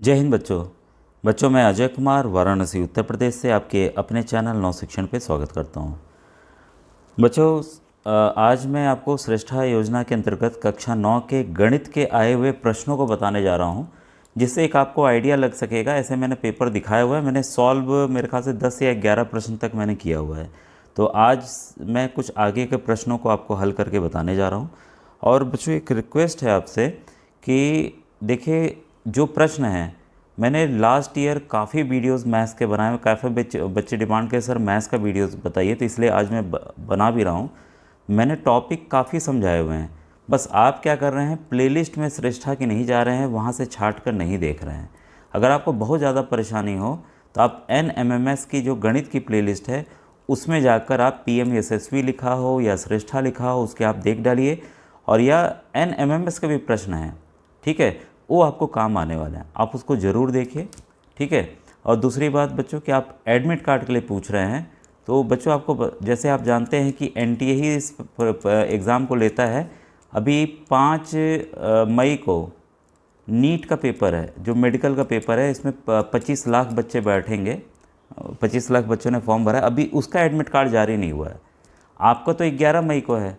जय हिंद बच्चों मैं अजय कुमार वाराणसी उत्तर प्रदेश से आपके अपने चैनल नव शिक्षण पे स्वागत करता हूँ। बच्चों आज मैं आपको श्रेष्ठा योजना के अंतर्गत कक्षा 9 के गणित के आए हुए प्रश्नों को बताने जा रहा हूँ, जिससे एक आपको आइडिया लग सकेगा। ऐसे मैंने पेपर दिखाया हुआ है, मैंने सॉल्व मेरे ख्याल से 10 या 11 प्रश्न तक मैंने किया हुआ है। तो आज मैं कुछ आगे के प्रश्नों को आपको हल करके बताने जा रहा हूँ। और बच्चों एक रिक्वेस्ट है आपसे कि देखिए, जो प्रश्न हैं मैंने लास्ट ईयर काफ़ी वीडियोस मैथ्स के बनाए हुए, काफ़ी बच्चे डिमांड के सर मैथ्स का वीडियोस बताइए, तो इसलिए आज मैं बना भी रहा हूँ। मैंने टॉपिक काफ़ी समझाए हुए हैं, बस आप क्या कर रहे हैं, प्लेलिस्ट में श्रेष्ठा की नहीं जा रहे हैं, वहाँ से छाट कर नहीं देख रहे हैं। अगर आपको बहुत ज़्यादा परेशानी हो तो आप NMMS की जो गणित की प्लेलिस्ट है उसमें जाकर आप PM यशस्वी लिखा हो या श्रेष्ठा लिखा हो, उसके आप देख डालिए। और या NMMS के भी प्रश्न हैं, ठीक है, वो आपको काम आने वाले हैं, आप उसको ज़रूर देखिए, ठीक है। और दूसरी बात बच्चों कि आप एडमिट कार्ड के लिए पूछ रहे हैं, तो बच्चों आपको जैसे आप जानते हैं कि NTA ही इस एग्ज़ाम को लेता है। अभी 5 मई को नीट का पेपर है, जो मेडिकल का पेपर है, इसमें 25 लाख बच्चे बैठेंगे। 25 लाख बच्चों ने फॉर्म भरा है, अभी उसका एडमिट कार्ड जारी नहीं हुआ है। आपका तो 11 मई को है,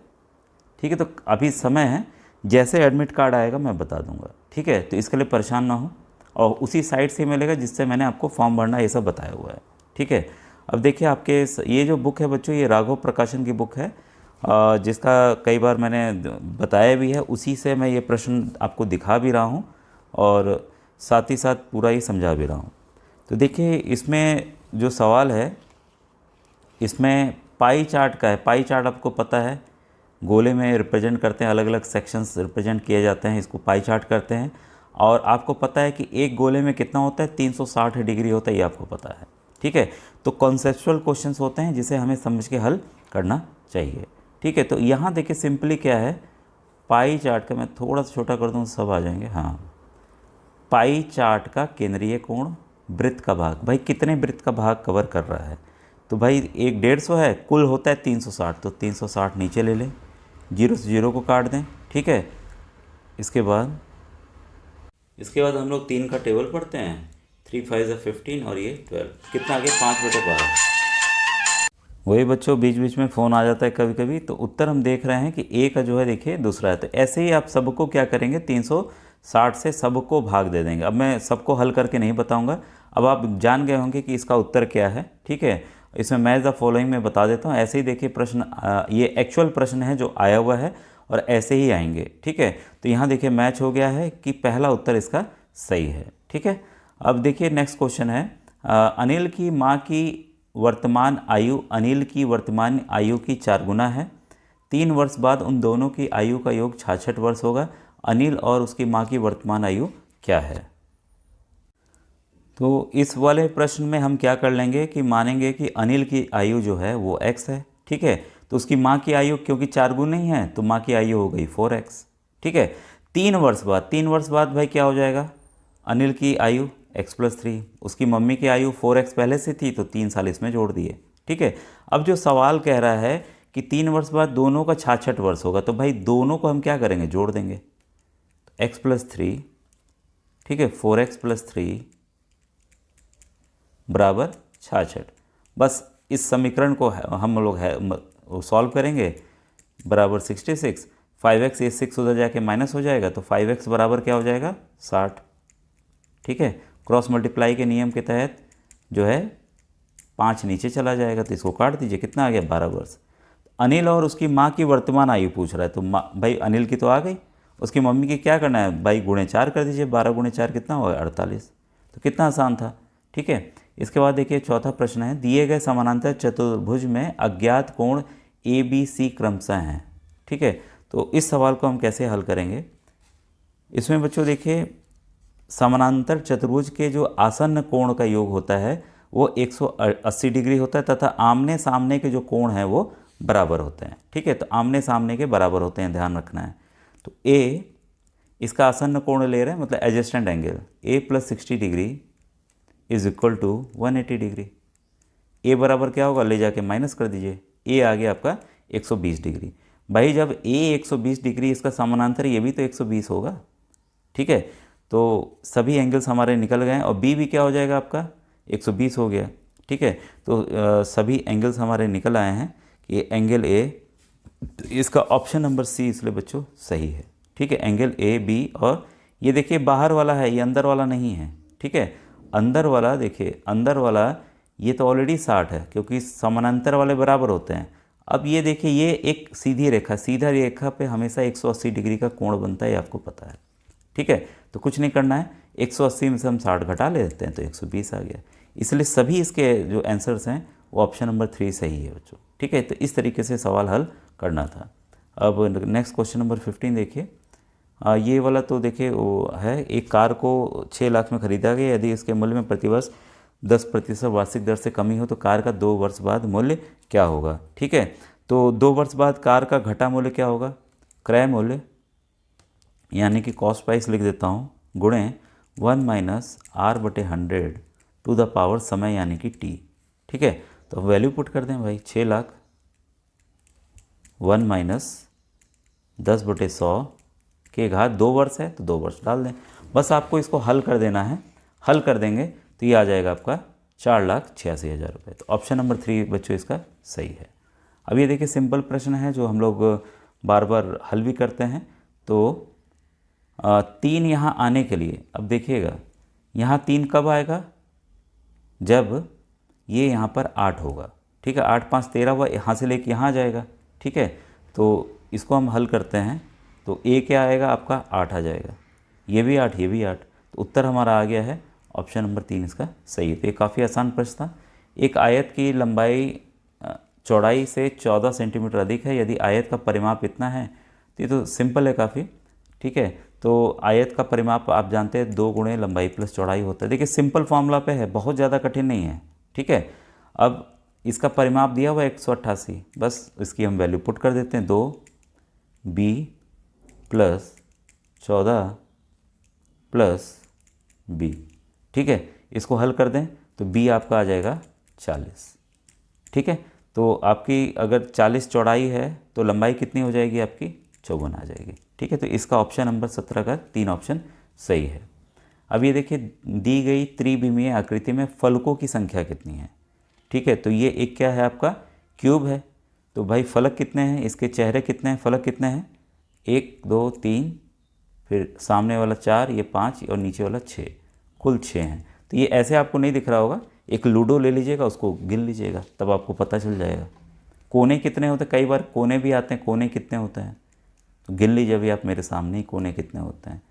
ठीक है, तो अभी समय है, जैसे एडमिट कार्ड आएगा मैं बता दूंगा, ठीक है। तो इसके लिए परेशान ना हो, और उसी साइट से मिलेगा जिससे मैंने आपको फॉर्म भरना ये सब बताया हुआ है, ठीक है। अब देखिए, आपके ये जो बुक है बच्चों, ये राघव प्रकाशन की बुक है, जिसका कई बार मैंने बताया भी है। उसी से मैं ये प्रश्न आपको दिखा भी रहा हूँ और साथ ही साथ पूरा ही समझा भी रहा हूँ। तो देखिए, इसमें जो सवाल है इसमें पाई चार्ट का है। पाई चार्ट आपको पता है, गोले में रिप्रेजेंट करते हैं, अलग अलग सेक्शंस रिप्रेजेंट किए जाते हैं, इसको पाई चार्ट करते हैं। और आपको पता है कि एक गोले में कितना होता है, 360 डिग्री होता है, ये आपको पता है, ठीक है। तो कॉन्सेप्चुअल क्वेश्चंस होते हैं जिसे हमें समझ के हल करना चाहिए, ठीक है। तो यहाँ देखिए सिंपली क्या है, पाई चार्ट का मैं थोड़ा सा छोटा कर दूँ, सब आ जाएंगे। हाँ, पाई चार्ट का केंद्रीय कोण, वृत्त का भाग, भाई कितने वृत्त का भाग कवर कर रहा है, तो भाई एक 150 है, कुल होता है 360, तो 360 नीचे ले लें, 0 से 0 को काट दें, ठीक है। इसके बाद हम लोग 3 का टेबल पढ़ते हैं, 3 5 ज़ा 15 और ये 12, कितना आ गया, 5/12। वही बच्चों, बीच बीच में फ़ोन आ जाता है कभी कभी, तो उत्तर हम देख रहे हैं कि ए का जो है देखिए दूसरा है। तो ऐसे ही आप सबको क्या करेंगे, 360 से सबको भाग दे देंगे। अब मैं सबको हल करके नहीं बताऊंगा, अब आप जान गए होंगे कि इसका उत्तर क्या है, ठीक है। इसमें मैच द फॉलोइंग में बता देता हूँ। ऐसे ही देखिए प्रश्न, ये एक्चुअल प्रश्न है जो आया हुआ है, और ऐसे ही आएंगे, ठीक है। तो यहाँ देखिए मैच हो गया है कि पहला उत्तर इसका सही है, ठीक है। अब देखिए नेक्स्ट क्वेश्चन है, अनिल की माँ की वर्तमान आयु अनिल की वर्तमान आयु की 4 गुना है। 3 वर्ष बाद उन दोनों की आयु का योग 66 वर्ष होगा। अनिल और उसकी माँ की वर्तमान आयु क्या है। तो इस वाले प्रश्न में हम क्या कर लेंगे कि मानेंगे कि अनिल की आयु जो है वो x है, ठीक है। तो उसकी माँ की आयु क्योंकि 4 गुना ही है, तो माँ की आयु हो गई 4x, ठीक है। 3 वर्ष बाद भाई क्या हो जाएगा, अनिल की आयु x+3, उसकी मम्मी की आयु 4x पहले से थी, तो 3 साल इसमें जोड़ दिए, ठीक है। अब जो सवाल कह रहा है कि 3 वर्ष बाद दोनों का 66 वर्ष होगा, तो भाई दोनों को हम क्या करेंगे, जोड़ देंगे, x+3, ठीक है, 4x+3 बराबर 66। बस इस समीकरण को हम लोग सॉल्व करेंगे, बराबर 66, 5x, ये 6 उधर जाके माइनस हो जाएगा, तो 5x बराबर क्या हो जाएगा, 60, ठीक है। क्रॉस मल्टीप्लाई के नियम के तहत जो है 5 नीचे चला जाएगा, तो इसको काट दीजिए, कितना आ गया, 12 वर्ष। अनिल और उसकी माँ की वर्तमान आयु पूछ रहा है, तो भाई अनिल की तो आ गई, उसकी मम्मी की क्या करना है, भाई गुणे 4 कर दीजिए, 12 गुणे 4 कितना होगा, 48। तो कितना आसान था, ठीक है। इसके बाद देखिए चौथा प्रश्न है, दिए गए समानांतर चतुर्भुज में अज्ञात कोण ABC क्रमशः हैं, ठीक है। तो इस सवाल को हम कैसे हल करेंगे, इसमें बच्चों देखिए समानांतर चतुर्भुज के जो आसन्न कोण का योग होता है वो 180 डिग्री होता है, तथा आमने सामने के जो कोण हैं वो बराबर होते हैं, ठीक है। तो आमने सामने के बराबर होते हैं, ध्यान रखना है। तो A इसका आसन्न कोण ले रहे हैं, मतलब adjacent angle, A + 60 degree is equal to 180 degree. A बराबर क्या होगा, ले जाके माइनस कर दीजिए, A आ गया आपका 120 डिग्री। भाई जब A 120 डिग्री इसका समानांतर, ये भी तो 120 होगा, ठीक है। तो सभी एंगल्स हमारे निकल गए हैं और बी भी क्या हो जाएगा आपका 120 हो गया। ठीक है, तो सभी एंगल्स हमारे निकल आए हैं कि एंगल ए, इसका ऑप्शन नंबर सी इसलिए बच्चों सही है। ठीक है, एंगल ए बी, और ये देखिए बाहर वाला है, ये अंदर वाला नहीं है। ठीक है, अंदर वाला देखिए, अंदर वाला ये तो ऑलरेडी 60 है क्योंकि समानांतर वाले बराबर होते हैं। अब ये देखिए ये एक सीधी रेखा, सीधा रेखा पे हमेशा 180 डिग्री का कोण बनता है, ये आपको पता है। ठीक है, तो कुछ नहीं करना है, 180 में से हम 60 घटा लेते हैं तो 120 आ गया। इसलिए सभी इसके जो आंसर्स हैं वो ऑप्शन नंबर 3 सही है बच्चों। ठीक है, तो इस तरीके से सवाल हल करना था। अब नेक्स्ट क्वेश्चन नंबर 15 देखिए। ये वाला तो देखिए वो है, एक कार को 6 लाख में खरीदा गया, यदि इसके मूल्य में प्रतिवर्ष 10% वार्षिक दर से कमी हो तो कार का 2 वर्ष बाद मूल्य क्या होगा। ठीक है, तो 2 वर्ष बाद कार का घटा मूल्य क्या होगा, क्रय मूल्य यानी कि कॉस्ट प्राइस लिख देता हूँ, गुणे 1 minus R/100 to the power समय यानी कि t। ठीक है, तो वैल्यू पुट कर दें भाई, 6 लाख 1 माइनस 10/100 के घात 2 वर्ष है तो 2 वर्ष डाल दें। बस आपको इसको हल कर देना है, हल कर देंगे तो ये आ जाएगा आपका 4,86,000 रुपये। तो ऑप्शन नंबर 3 बच्चों इसका सही है। अब ये देखिए सिंपल प्रश्न है जो हम लोग बार बार हल भी करते हैं। तो 3 यहाँ आने के लिए, अब देखिएगा यहाँ 3 कब आएगा, जब ये यहाँ पर 8 होगा। ठीक है, 8 5 13 हुआ, यहाँ से लेके यहाँ आ जाएगा। ठीक है, तो इसको हम हल करते हैं तो ए क्या आएगा आपका 8 आ जाएगा, ये भी 8 ये भी 8, तो उत्तर हमारा आ गया है ऑप्शन नंबर 3 इसका सही है। तो ये काफ़ी आसान प्रश्न था। एक आयत की लंबाई चौड़ाई से 14 सेंटीमीटर अधिक है, यदि आयत का परिमाप इतना है तो ये तो सिंपल है काफ़ी। ठीक है, तो आयत का परिमाप आप जानते हैं 2 गुणे लंबाई प्लस चौड़ाई होता है। देखिए सिंपल फॉर्मूला पे है, बहुत ज़्यादा कठिन नहीं है। ठीक है, अब इसका परिमाप दिया हुआ है 188, बस इसकी हम वैल्यू पुट कर देते हैं, 2b प्लस 14 प्लस b। ठीक है, इसको हल कर दें तो b आपका आ जाएगा 40। ठीक है, तो आपकी अगर 40 चौड़ाई है तो लंबाई कितनी हो जाएगी आपकी, 54 आ जाएगी। ठीक है, तो इसका ऑप्शन नंबर 17 का 3 ऑप्शन सही है। अब ये देखिए दी गई त्रिविमीय आकृति में फलकों की संख्या कितनी है। ठीक है, तो ये एक क्या है आपका क्यूब है, तो भाई फलक कितने हैं, इसके चेहरे कितने हैं, फलक कितने हैं, 1 2 3, फिर सामने वाला 4, ये 5 और नीचे वाला 6, कुल 6 हैं। तो ये ऐसे आपको नहीं दिख रहा होगा, एक लूडो ले लीजिएगा, उसको गिन लीजिएगा, तब आपको पता चल जाएगा। कोने कितने होते हैं, कई बार कोने भी आते हैं, कोने कितने होते हैं तो गिन लीजिए अभी आप मेरे सामने ही, कोने कितने होते हैं,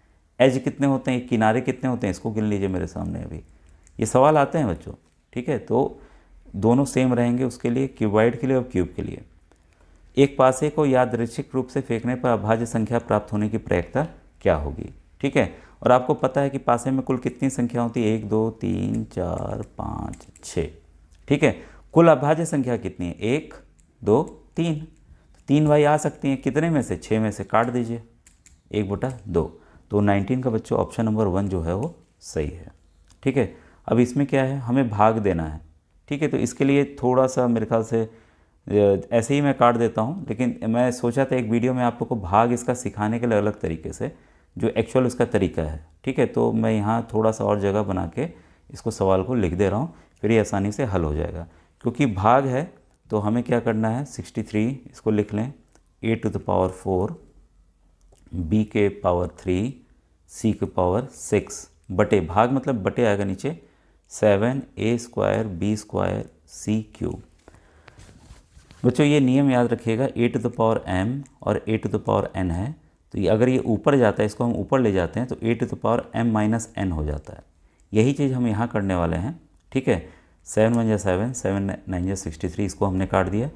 एज कितने होते हैं, किनारे कितने होते हैं, इसको गिन लीजिए मेरे सामने अभी। ये सवाल आते हैं बच्चों। ठीक है, तो दोनों सेम रहेंगे उसके लिए, क्यूबॉइड के लिए और क्यूब के लिए। एक पासे को यादृच्छिक रूप से फेंकने पर अभाज्य संख्या प्राप्त होने की प्रयिकता क्या होगी। ठीक है, और आपको पता है कि पासे में कुल कितनी संख्या होती है, 1 2 3 4 5 6। ठीक है, कुल अभाज्य संख्या कितनी है, 1 2 3, 3 भाई आ सकती हैं, कितने में से, 6 में से काट दीजिए 1/2, तो 19 का बच्चों ऑप्शन नंबर 1 जो है वो सही है। ठीक है, अब इसमें क्या है, हमें भाग देना है। ठीक है, तो इसके लिए थोड़ा सा मेरे ख्याल से ऐसे ही मैं काट देता हूँ, लेकिन मैं सोचा था एक वीडियो में आप लोग को भाग इसका सिखाने के लिए अलग तरीके से, जो एक्चुअल उसका तरीका है। ठीक है, तो मैं यहाँ थोड़ा सा और जगह बना के इसको सवाल को लिख दे रहा हूँ, फिर ये आसानी से हल हो जाएगा। क्योंकि भाग है तो हमें क्या करना है, 63 इसको लिख लें, a⁴, b के पावर 3, c के पावर 6 बटे, भाग मतलब बटे आएगा नीचे, 7a² b² c³ बच्चों ये नियम याद रखिएगा, a⁴m और a⁴n है, तो ये अगर ये ऊपर जाता है, इसको हम ऊपर ले जाते हैं तो a⁻m - n हो जाता है। यही चीज़ हम यहाँ करने वाले हैं। ठीक है, 7 1 7, 7 9 63, इसको हमने काट दिया।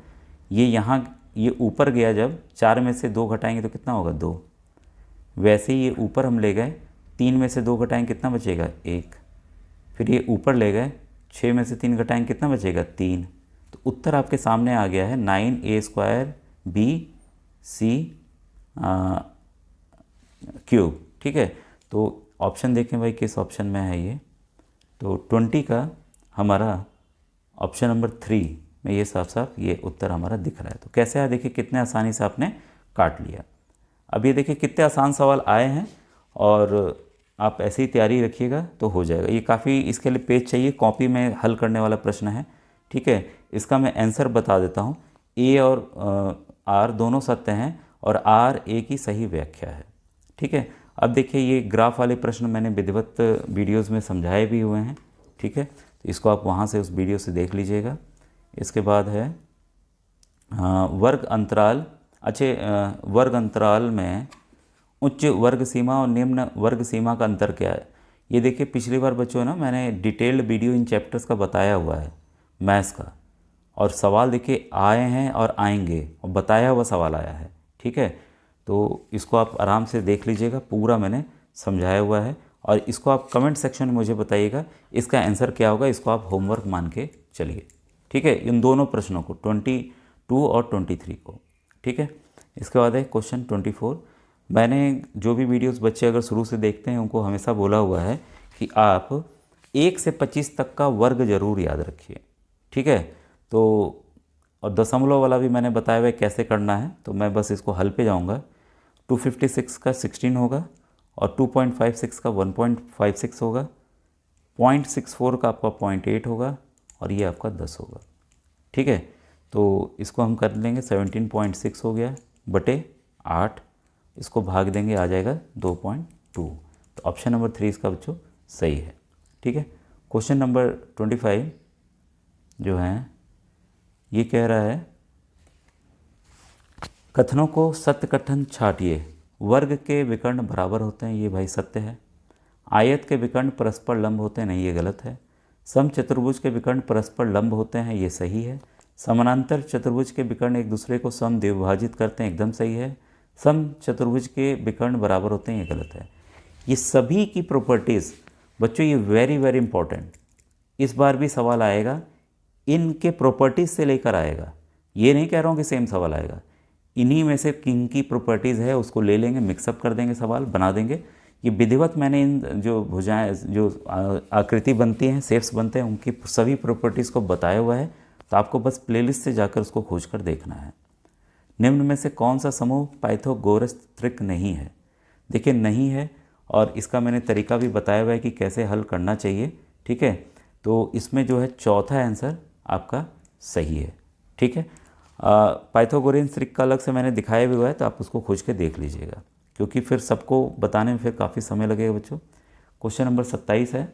ये यहाँ ये ऊपर गया, जब 4 में से 2 घटाएंगे तो कितना होगा, 2। वैसे ही ये ऊपर हम ले गए, 3 में से 2 घटाएंगे कितना बचेगा, 1। फिर ये ऊपर ले गए, 6 में से 3 घटाएंगे कितना बचेगा, 3। तो उत्तर आपके सामने आ गया है 9a² b c³ ठीक है, तो ऑप्शन देखें भाई किस ऑप्शन में है ये, तो 20 का हमारा ऑप्शन नंबर 3 में ये साफ साफ ये उत्तर हमारा दिख रहा है। तो कैसे है देखिए, कितने आसानी से आपने काट लिया। अब ये देखिए कितने आसान सवाल आए हैं और आप ऐसे ही तैयारी रखिएगा तो हो जाएगा। ये काफ़ी इसके लिए पेज चाहिए, कॉपी में हल करने वाला प्रश्न है। ठीक है, इसका मैं आंसर बता देता हूँ। ए और आर दोनों सत्य हैं और आर ए की सही व्याख्या है। ठीक है, अब देखिए ये ग्राफ वाले प्रश्न मैंने विधिवत वीडियोज़ में समझाए भी हुए हैं। ठीक है, तो इसको आप वहाँ से उस वीडियो से देख लीजिएगा। इसके बाद है वर्ग अंतराल। अच्छे, वर्ग अंतराल में उच्च वर्ग सीमा और निम्न वर्ग सीमा का अंतर क्या है? ये देखिए पिछली बार बच्चों ना मैंने डिटेल्ड वीडियो इन चैप्टर्स का बताया हुआ है मैथ्स का, और सवाल देखिए आए हैं और आएंगे और बताया हुआ सवाल आया है। ठीक है, तो इसको आप आराम से देख लीजिएगा, पूरा मैंने समझाया हुआ है। और इसको आप कमेंट सेक्शन में मुझे बताइएगा इसका आंसर क्या होगा, इसको आप होमवर्क मान के चलिए। ठीक है, इन दोनों प्रश्नों को 22 और 23 को। ठीक है, इसके बाद है क्वेश्चन 24। मैंने जो भी वीडियोस बच्चे अगर शुरू से देखते हैं उनको हमेशा बोला हुआ है कि आप 1 से 25 तक का वर्ग ज़रूर याद रखिए। ठीक है, तो और दशमलव वाला भी मैंने बताया हुआ है कैसे करना है, तो मैं बस इसको हल पे जाऊंगा। 256 का 16 होगा और 2.56 का 1.56 होगा, 0.64 का आपका 0.8 होगा और ये आपका 10 होगा। ठीक है, तो इसको हम कर लेंगे 17.6 हो गया बटे 8, इसको भाग देंगे आ जाएगा 2.2। तो ऑप्शन नंबर 3 इसका बच्चों सही है। ठीक है, क्वेश्चन नंबर 25 जो है ये कह रहा है कथनों को सत्य कथन छाटिए। वर्ग के विकर्ण बराबर होते हैं, ये भाई सत्य है। आयत के विकर्ण परस्पर लंब होते हैं, नहीं ये गलत है। समचतुर्भुज के विकर्ण परस्पर लंब होते हैं, ये सही है। समानांतर चतुर्भुज के विकर्ण एक दूसरे को सम द्विभाजित करते हैं, एकदम सही है। सम चतुर्भुज के विकर्ण बराबर होते हैं, ये गलत है। ये सभी की प्रॉपर्टीज़ बच्चों ये वेरी वेरी इंपॉर्टेंट, इस बार भी सवाल आएगा, इनके प्रॉपर्टीज़ से लेकर आएगा। ये नहीं कह रहा हूँ कि सेम सवाल आएगा, इन्हीं में से किन की प्रॉपर्टीज़ है उसको ले लेंगे, मिक्सअप कर देंगे, सवाल बना देंगे। ये विधिवत मैंने इन जो भुजाएं जो आकृति बनती हैं, शेप्स बनते हैं, उनकी सभी प्रॉपर्टीज़ को बताया हुआ है। तो आपको बस प्लेलिस्ट से जाकर उसको खोज कर देखना है। निम्न में से कौन सा समूह पाइथागोरस त्रिक नहीं है? देखिए नहीं है, और इसका मैंने तरीका भी बताया हुआ है कि कैसे हल करना चाहिए। ठीक है, तो इसमें जो है चौथा आंसर आपका सही है। ठीक है, पाइथागोरियन त्रिक का अलग से मैंने दिखाया भी हुआ है, तो आप उसको खोज के देख लीजिएगा, क्योंकि फिर सबको बताने में फिर काफ़ी समय लगेगा बच्चों। क्वेश्चन नंबर 27 है,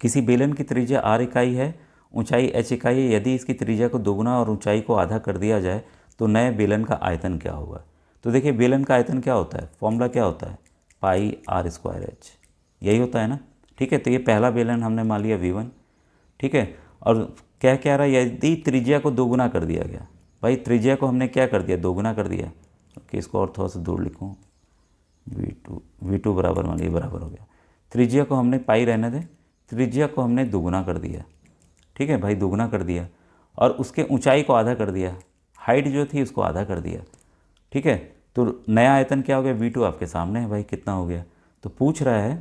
किसी बेलन की त्रिज्या r इकाई है, ऊंचाई h इकाई है। यदि इसकी त्रिज्या को दोगुना और ऊंचाई को आधा कर दिया जाए तो नए बेलन का आयतन क्या होगा? तो देखिए बेलन का आयतन क्या होता है, फॉर्मूला क्या होता है, पाई r स्क्वायर h, यही होता है ना। ठीक है, तो ये पहला बेलन हमने मान लिया V1। ठीक है, और क्या कह रहा है, यदि त्रिज्या को दोगुना कर दिया गया, भाई त्रिज्या को हमने क्या कर दिया, दोगुना कर दिया। ओके, इसको और थोड़ा सा दूर लिखूँ, V2 बराबर मान लिया, बराबर हो गया। त्रिज्या को हमने पाई रहने दें, त्रिज्या को हमने दोगुना कर दिया। ठीक है भाई, दोगुना कर दिया, और उसके ऊंचाई को आधा कर दिया, हाइट जो थी उसको आधा कर दिया। ठीक है, तो नया आयतन क्या हो गया, V2 आपके सामने है भाई, कितना हो गया। तो पूछ रहा है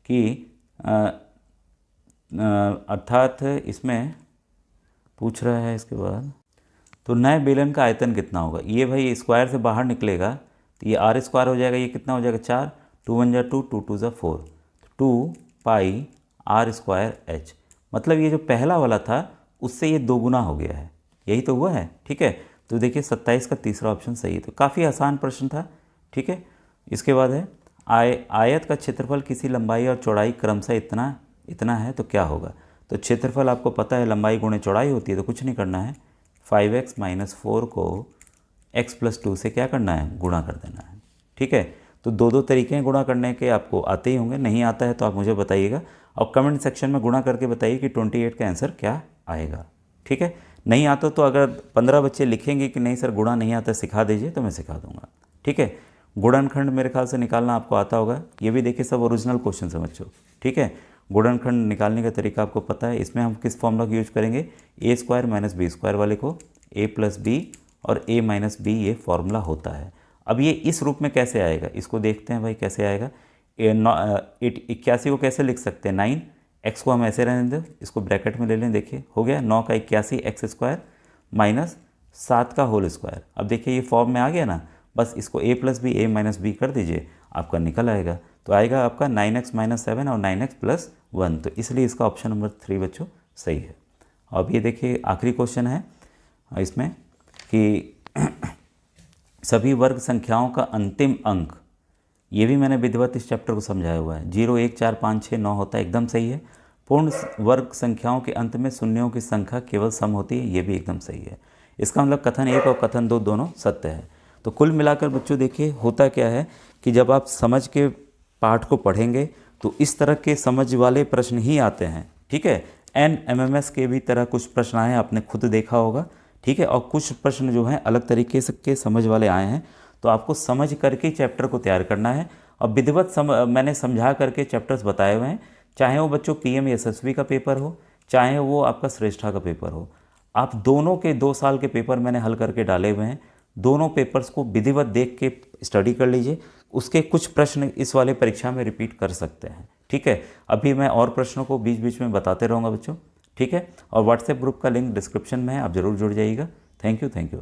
कि अर्थात इसमें पूछ रहा है इसके बाद, तो नए बेलन का आयतन कितना होगा। ये भाई स्क्वायर से बाहर निकलेगा तो ये r स्क्वायर हो जाएगा, ये कितना हो जाएगा 4, 2 1 जा 2, 2 2 जा 4, 2 पाई r स्क्वायर h। मतलब ये जो पहला वाला था उससे ये दोगुना हो गया है, यही तो हुआ है। ठीक है, तो देखिए 27 का तीसरा ऑप्शन सही है। तो काफ़ी आसान प्रश्न था। ठीक है, इसके बाद है आयत का क्षेत्रफल किसी लंबाई और चौड़ाई क्रमशः इतना है तो क्या होगा। तो क्षेत्रफल आपको पता है लंबाई गुणे चौड़ाई होती है, तो कुछ नहीं करना है, 5x - 4 को x + 2 से क्या करना है, गुणा कर देना है। ठीक है, तो दो तरीके हैं गुणा करने के, आपको आते ही होंगे, नहीं आता है तो आप मुझे बताइएगा और कमेंट सेक्शन में गुणा करके बताइए कि 28 का आंसर क्या आएगा। ठीक है, नहीं आता तो अगर 15 बच्चे लिखेंगे कि नहीं सर गुणा नहीं आता, सिखा दीजिए, तो मैं सिखा दूंगा। ठीक है, गुणनखंड मेरे ख्याल से निकालना आपको आता होगा, ये भी देखिए सब ओरिजिनल क्वेश्चन समझो। ठीक है, गुणनखंड निकालने का तरीका आपको पता है। इसमें हम किस फॉर्मूला का यूज करेंगे, a² - b² वाले को, a + b और a - b, ये फॉर्मूला होता है। अब ये इस रूप में कैसे आएगा, इसको देखते हैं भाई कैसे आएगा। 81 को कैसे लिख सकते हैं, 9, x को हम ऐसे रहने दें, इसको ब्रैकेट में ले लें, देखिए हो गया 9 का 81 x² माइनस 7 का होल स्क्वायर। अब देखिए ये फॉर्म में आ गया ना, बस इसको a + b a - b कर दीजिए, आपका निकल आएगा। तो आएगा आपका 9x - 7 और 9x + 1, तो इसलिए इसका ऑप्शन नंबर 3 बच्चों सही है। अब ये देखिए आखिरी क्वेश्चन है इसमें कि सभी वर्ग संख्याओं का अंतिम अंक, ये भी मैंने विधिवत इस चैप्टर को समझाया हुआ है, 0 1 4 5 6 9 होता है, एकदम सही है। पूर्ण वर्ग संख्याओं के अंत में शून्यों की संख्या केवल सम होती है, ये भी एकदम सही है। इसका मतलब कथन 1 और कथन 2 दोनों सत्य है। तो कुल मिलाकर बच्चों देखिए होता क्या है कि जब आप समझ के पाठ को पढ़ेंगे तो इस तरह के समझ वाले प्रश्न ही आते हैं, ठीक है। NMMS के भी तरह कुछ प्रश्न आए हैं, आपने खुद देखा होगा, ठीक है। और कुछ प्रश्न जो हैं अलग तरीके से के समझ वाले आए हैं, तो आपको समझ करके चैप्टर को तैयार करना है। और विधिवत मैंने समझा करके चैप्टर्स बताए हुए हैं, चाहे वो बच्चों PM SSB का पेपर हो, चाहे वो आपका श्रेष्ठा का पेपर हो। आप दोनों के 2 साल के पेपर मैंने हल करके डाले हुए हैं, दोनों पेपर्स को विधिवत देख के स्टडी कर लीजिए। उसके कुछ प्रश्न इस वाले परीक्षा में रिपीट कर सकते हैं, ठीक है। अभी मैं और प्रश्नों को बीच बीच में बताते रहूँगा बच्चों, ठीक है। और व्हाट्सएप ग्रुप का लिंक डिस्क्रिप्शन में है, आप ज़रूर जुड़ जाइएगा। Thank you.